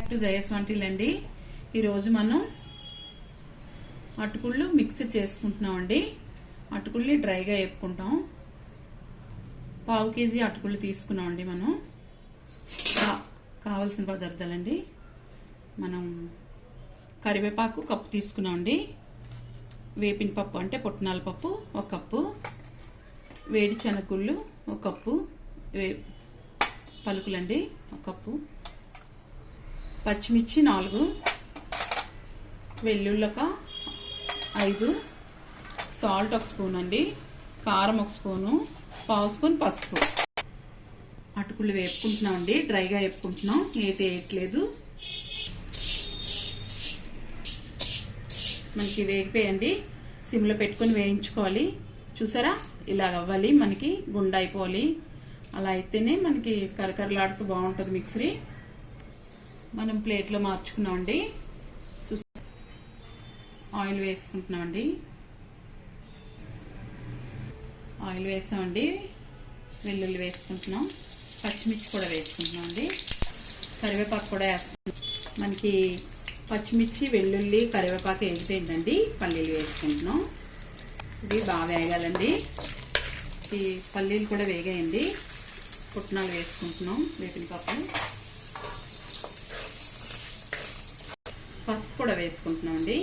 To జయస్ వంటిల్లండి. ఈరోజు మనం అటుకుళ్ళు mixie చేసుకుంటున్నామండి. అటుకుల్ని డ్రైగా వేపుకుంటాం. పావు కేజీ అటుకుళ్ళు తీసుకున్నామండి. మనం కావాల్సిన పదార్థాలండి, మనం కరివేపాకు కప్పు తీసుకున్నామండి, వేపిన పప్పు అంటే పుట్నాల పప్పు ఒక కప్పు, వేడి శనగగుళ్ళు ఒక కప్పు, పలుకులండి ఒక కప్పు, పచ్చిమిర్చి 4, వెల్లుల్లి ఒక 5, సాల్ట్ ఒక స్పూన్ అండి, కారం ఒక స్పూను, పావు స్పూన్ పసుపు. అటుకులు వేపుకుంటున్నామండి, డ్రైగా వేపుకుంటున్నాం, వేయట్లేదు. మనకి వేగిపోయండి, సిమ్లో పెట్టుకొని వేయించుకోవాలి. చూసారా, ఇలా అవ్వాలి, మనకి గుండె అయిపోవాలి. అలా అయితేనే మనకి కరకరలాడుతూ బాగుంటుంది మిక్సరీ. మనం ప్లేట్లో మార్చుకున్నామండి. ఆయిల్ వేసుకుంటున్నామండి. ఆయిల్ వేసామండి, వెల్లుల్లి వేసుకుంటున్నాం, పచ్చిమిర్చి కూడా వేసుకుంటున్నామండి, కరివేపాకు కూడా వేస్తున్నాం. మనకి పచ్చిమిర్చి, వెల్లుల్లి, కరివేపాకు వేగిపోయిందండి. పల్లీలు వేసుకుంటున్నాం. ఇవి బాగా వేగాలండి. ఈ పల్లీలు కూడా వేగాయండి. పుట్నాలు వేసుకుంటున్నాం, వేపిన పప్పు, పసుపు కూడా వేసుకుంటున్నాం అండి.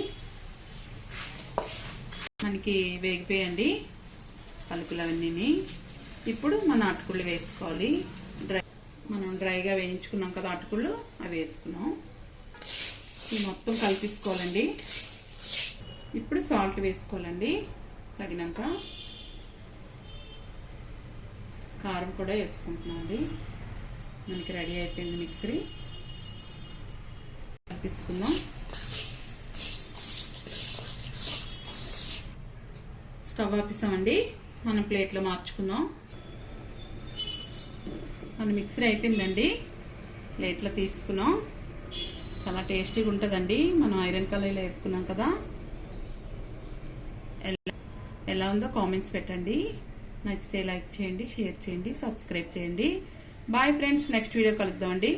మనకి వేగిపోయండి పలుకులు అవన్నీ. ఇప్పుడు మన అటుకుళ్ళు వేసుకోవాలి. మనం డ్రైగా వేయించుకున్నాం కదా అటుకుళ్ళు, అవి వేసుకున్నాం. ఇవి మొత్తం కలిపేసుకోవాలండి. ఇప్పుడు సాల్ట్ వేసుకోవాలండి తగినంత, కారం కూడా వేసుకుంటున్నాం అండి. మనకి రెడీ అయిపోయింది మిక్సరీ. కలిపిసుకుందాం. స్టవ్ ఆపిస్తామండి, మనం ప్లేట్లో మార్చుకుందాం. మన మిక్సరీ అయిపోయిందండి, ప్లేట్లో తీసుకున్నాం. చాలా టేస్టీగా ఉంటుందండి. మనం ఐరన్ కలర్లో వేపుకున్నాం కదా. ఎలా ఉందో కామెంట్స్ పెట్టండి. నచ్చితే లైక్ చేయండి, షేర్ చేయండి, సబ్స్క్రైబ్ చేయండి. బాయ్ ఫ్రెండ్స్, నెక్స్ట్ వీడియో కలుద్దామండి.